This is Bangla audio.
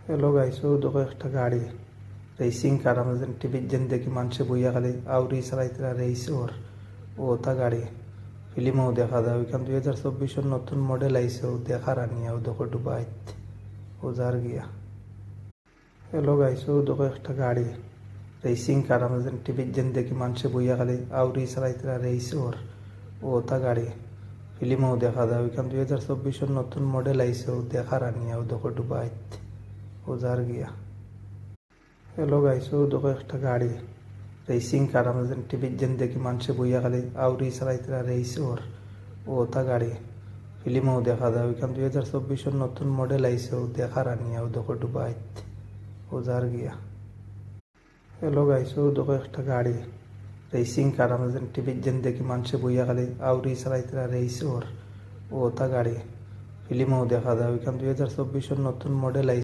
হ্যালো গাইস, ও দেখো একটা গাড়ি রেসিং কার আমরা যেন টিভির যেন দেখি মানুষে বইয়া খালি আউরি চালাইতে রেস ওটা গাড়ি ফিল্মও দেখা যায় ওইখান 2024 নতুন মডেল আইছে ও দেখার আনিয়া ও দেখো ডুবাইত ও যার গিয়া। হ্যালো গাইস, ও দেখো একটা গাড়ি রেসিং কার আমরা যেন টিভির যেন দেখি মানুষে বইয়া খালি আউরি চালাইতে রেস ওটা গাড়ি ফিল্মও দেখা যায় ওইখান 2024 নতুন মডেল আইছে ও দেখার আনিয়া ও দেখো ডুবাইত ও যার গিয়া। হ্যালো গাইস, ও দেখো একটা গাড়ি রেসিং কার আমরা যেন টিভির যেন দেখি মানুষে বইয়া খালি আউরি চালাইতে রেস ওটা গাড়ি ফিল্মও দেখা যায় ওইখান 2024 নতুন মডেল আইছে ও দেখার আনিয়া ও দেখো ডুবাইত ও যার গিয়া। হ্যালো গাইস, ও দেখো একটা গাড়ি রেসিং কার আমরা যেন টিভির যেন দেখি মানুষে বইয়া খালি আউরি চালাইতে রেস ওটা গাড়ি ফিল্মও দেখা যায় ওইখান 2024 নতুন মডেল আইছে।